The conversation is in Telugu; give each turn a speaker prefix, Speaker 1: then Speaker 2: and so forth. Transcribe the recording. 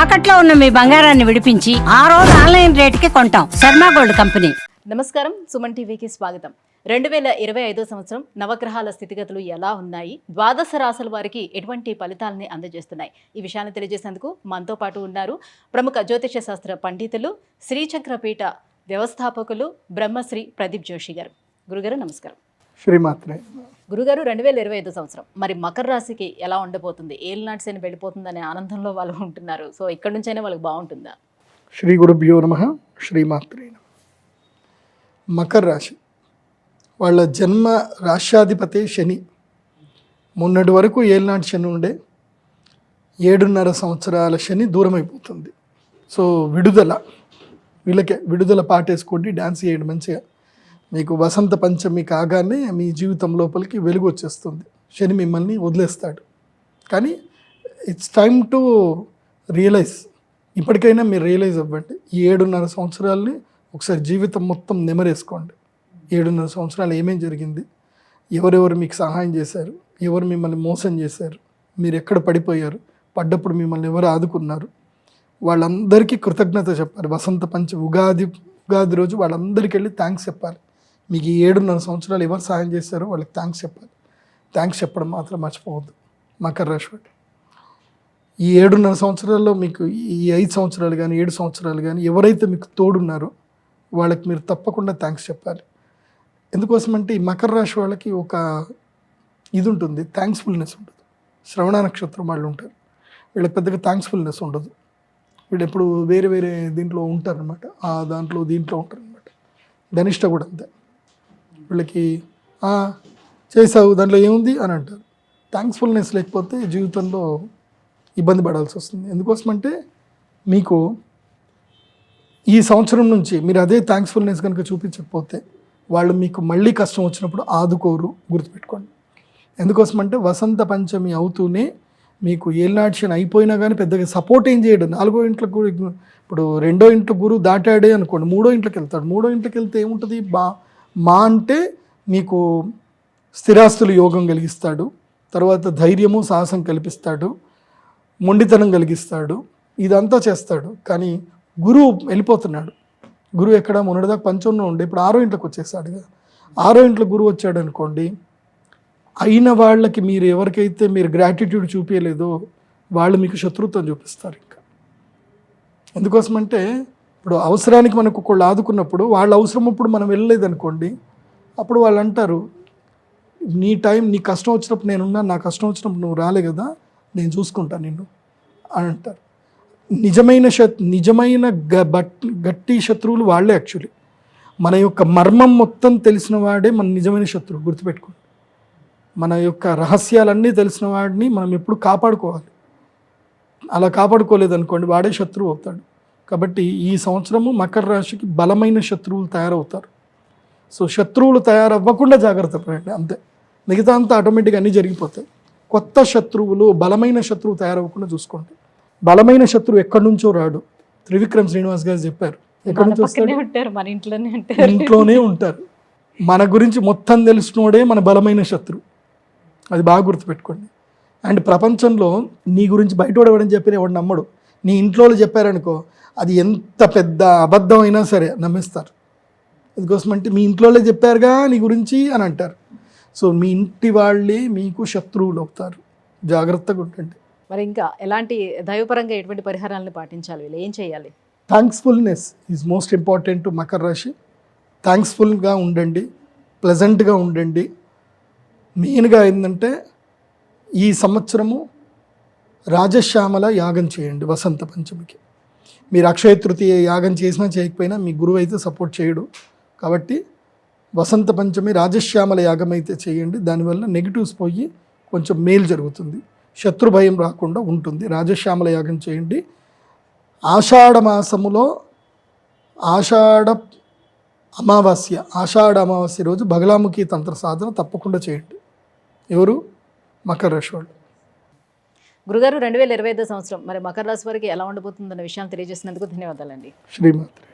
Speaker 1: తాకట్లో ఉన్న మీ బంగారాన్ని విడిపించి ఆ రోజు ఆన్లైన్ రేటుకి కొంటాం. Sharma gold company.
Speaker 2: నమస్కారం, సుమన్ టీవీకి స్వాగతం. 2025 సంవత్సరం నవగ్రహాల స్థితిగతులు ఎలా ఉన్నాయి, ద్వాదశ రాశుల వారికి ఎటువంటి ఫలితాలని అందజేస్తున్నాయి, ఈ విషయాన్ని తెలియజేసేందుకు మనతో పాటు ఉన్నారు ప్రముఖ జ్యోతిష శాస్త్ర పండితులు, శ్రీచక్రపీఠ వ్యవస్థాపకులు బ్రహ్మశ్రీ ప్రదీప్ జోషి గారు. గురుగారు నమస్కారం.
Speaker 3: శ్రీమాత్రే.
Speaker 2: గురుగారు, 2025 సంవత్సరం మరి మకర రాశికి ఎలా ఉండబోతుంది? ఏలినాటి శని వెళ్ళిపోతుందనే ఆనందంలో వాళ్ళు ఉంటున్నారు. సో ఇక్కడ నుంచైనా వాళ్ళకి బాగుంటుందా?
Speaker 3: శ్రీ గురుభ్యో నమః. శ్రీమాత్రే. మకర రాశి వాళ్ళ జన్మ రాశ్యాధిపతి శని. మొన్నటి వరకు ఏలినాటి శని ఉండే 7.5 సంవత్సరాల శని దూరం అయిపోతుంది. సో విడుదల, వీళ్ళకే విడుదల పాటేసుకోండి, డ్యాన్స్ చేయండి మంచిగా. మీకు వసంత పంచమి కాగానే మీ జీవితం లోపలికి వెలుగు వచ్చేస్తుంది. శని మిమ్మల్ని వదిలేస్తాడు. కానీ ఇట్స్ టైమ్ టు రియలైజ్. ఇప్పటికైనా మీరు రియలైజ్ అవ్వండి. ఈ 7.5 సంవత్సరాలని ఒకసారి జీవితం మొత్తం నెమరేసుకోండి. 7.5 సంవత్సరాలు ఏమేం జరిగింది, ఎవరెవరు మీకు సహాయం చేశారు, ఎవరు మిమ్మల్ని మోసం చేశారు, మీరు ఎక్కడ పడిపోయారు, పడ్డప్పుడు మిమ్మల్ని ఎవరు ఆదుకున్నారు, వాళ్ళందరికీ కృతజ్ఞత చెప్పాలి. వసంత పంచమి ఉగాది రోజు వాళ్ళందరికీ వెళ్ళి థ్యాంక్స్ చెప్పాలి. మీకు ఈ 7.5 సంవత్సరాలు ఎవరు సహాయం చేశారో వాళ్ళకి థ్యాంక్స్ చెప్పాలి. థ్యాంక్స్ చెప్పడం మాత్రం మర్చిపోవద్దు మకర రాశి వాడు. ఈ 7.5 సంవత్సరాల్లో మీకు ఈ 5 సంవత్సరాలు కానీ 7 సంవత్సరాలు కానీ ఎవరైతే మీకు తోడున్నారో వాళ్ళకి మీరు తప్పకుండా థ్యాంక్స్ చెప్పాలి. ఎందుకోసమంటే ఈ మకర రాశి వాళ్ళకి ఒక ఇది ఉంటుంది, థ్యాంక్స్ఫుల్నెస్ ఉంటుంది. శ్రవణ నక్షత్రం వాళ్ళు ఉంటారు, వీళ్ళకి పెద్దగా థ్యాంక్స్ఫుల్నెస్ ఉండదు. వీళ్ళు ఎప్పుడు వేరే వేరే దీంట్లో ఉంటారనమాట, ఆ దాంట్లో దీంట్లో ఉంటారనమాట. ధనిష్ట కూడా అంతే. వీళ్ళకి చేసావు దాంట్లో ఏముంది అని అంటారు. థ్యాంక్స్ఫుల్నెస్ లేకపోతే జీవితంలో ఇబ్బంది పడాల్సి వస్తుంది. ఎందుకోసమంటే మీకు ఈ సంవత్సరం నుంచి మీరు అదే థ్యాంక్స్ఫుల్నెస్ కనుక చూపించకపోతే వాళ్ళు మీకు మళ్ళీ కష్టం వచ్చినప్పుడు ఆదుకోరు, గుర్తుపెట్టుకోండి. ఎందుకోసమంటే వసంత పంచమి అవుతూనే మీకు ఏలినాటి శని అయిపోయినా కానీ పెద్దగా సపోర్ట్ ఏం చేయడు. 4వ ఇంట్లో ఇప్పుడు 2వ ఇంట్లో గురువు దాటాడే అనుకోండి, 3వ ఇంట్లోకి వెళ్తాడు. 3వ ఇంట్లోకి వెళ్తే ఏముంటుంది, మా అంటే మీకు స్థిరాస్తులు యోగం కలిగిస్తాడు, తర్వాత ధైర్యము సాహసం కల్పిస్తాడు, మొండితనం కలిగిస్తాడు, ఇదంతా చేస్తాడు. కానీ గురువు వెళ్ళిపోతున్నాడు. గురువు ఎక్కడ మొన్నటిదాకా పంచంలో ఉండే ఇప్పుడు 6వ ఇంట్లోకి వచ్చేసాడుగా. 6వ ఇంట్లో గురువు వచ్చాడు అనుకోండి, అయిన వాళ్ళకి మీరు ఎవరికైతే మీరు గ్రాటిట్యూడ్ చూపించలేదో వాళ్ళు మీకు శత్రుత్వం చూపిస్తారు. ఇంకా ఎందుకోసమంటే ఇప్పుడు అవసరానికి మనకు ఒకళ్ళు ఆదుకున్నప్పుడు వాళ్ళ అవసరం అప్పుడు మనం వెళ్ళలేదనుకోండి, అప్పుడు వాళ్ళు అంటారు నీ టైం, నీ కష్టం వచ్చినప్పుడు నేనున్నా, నా కష్టం వచ్చినప్పుడు నువ్వు రాలే కదా, నేను చూసుకుంటాను నిన్ను అని అంటారు. నిజమైన గట్టి శత్రువులు వాళ్ళే. యాక్చువల్లీ మన యొక్క మర్మం మొత్తం తెలిసిన వాడే మన నిజమైన శత్రువు, గుర్తుపెట్టుకోండి. మన యొక్క రహస్యాలన్నీ తెలిసిన వాడిని మనం ఎప్పుడు కాపాడుకోవాలి. అలా కాపాడుకోలేదనుకోండి వాడే శత్రువు అవుతాడు. కాబట్టి ఈ సంవత్సరము మకర రాశికి బలమైన శత్రువులు తయారవుతారు. సో శత్రువులు తయారవ్వకుండా జాగ్రత్త పడండి, అంతే. మిగతా అంతా ఆటోమేటిక్గా అన్నీ జరిగిపోతాయి. కొత్త శత్రువులు, బలమైన శత్రువు తయారవ్వకుండా చూసుకోండి. బలమైన శత్రువు ఎక్కడి నుంచో రాడు. త్రివిక్రమ్ శ్రీనివాస్ గారు చెప్పారు, ఎక్కడి నుంచి వస్తాడు,
Speaker 2: మన
Speaker 3: ఇంట్లోనే ఉంటారు. మన గురించి మొత్తం తెలిసినోడే మన బలమైన శత్రువు. అది బాగా గుర్తుపెట్టుకోండి. అండ్ ప్రపంచంలో నీ గురించి బయటోడేవాడని చెప్పిన ఎవడు నమ్మడు. నీ ఇంట్లో చెప్పారనుకో, అది ఎంత పెద్ద అబద్ధం అయినా సరే నమ్మేస్తారు. అందుకోసమంటే మీ ఇంట్లో చెప్పారుగా నీ గురించి అని అంటారు. సో మీ ఇంటి వాళ్ళే మీకు శత్రువులు అవుతారు, జాగ్రత్తగా ఉండండి.
Speaker 2: మరి ఇంకా ఎలాంటి దైవపరంగా ఎటువంటి పరిహారాలను పాటించాలి, వీళ్ళు ఏం చేయాలి?
Speaker 3: థ్యాంక్స్ఫుల్నెస్ is most important to Makar రాశి. థ్యాంక్స్ఫుల్గా ఉండండి, ప్లెజెంట్గా ఉండండి. మెయిన్గా ఏంటంటే ఈ సంవత్సరము రాజశ్యామల యాగం చేయండి వసంత పంచమికి. మీరు అక్షయ తృతీయ యాగం చేసినా చేయకపోయినా మీ గురువు అయితే సపోర్ట్ చేయడు. కాబట్టి వసంత పంచమి రాజశ్యామల యాగం అయితే చేయండి. దానివల్ల నెగిటివ్స్ పోయి కొంచెం మేలు జరుగుతుంది, శత్రు భయం రాకుండా ఉంటుంది. రాజశ్యామల యాగం చేయండి. ఆషాఢ మాసములో ఆషాఢ అమావాస్య రోజు బగలాముఖి తంత్ర సాధన తప్పకుండా చేయండి. ఎవరు? మకర రాశి వాళ్ళు.
Speaker 2: గురుగారు, 2025 సంవత్సరం మరి మకర రాశి వారికి ఎలా ఉండబోతుందన్న విషయాన్ని తెలియజేసినందుకు ధన్యవాదాలండి.
Speaker 3: శ్రీమాత్రే.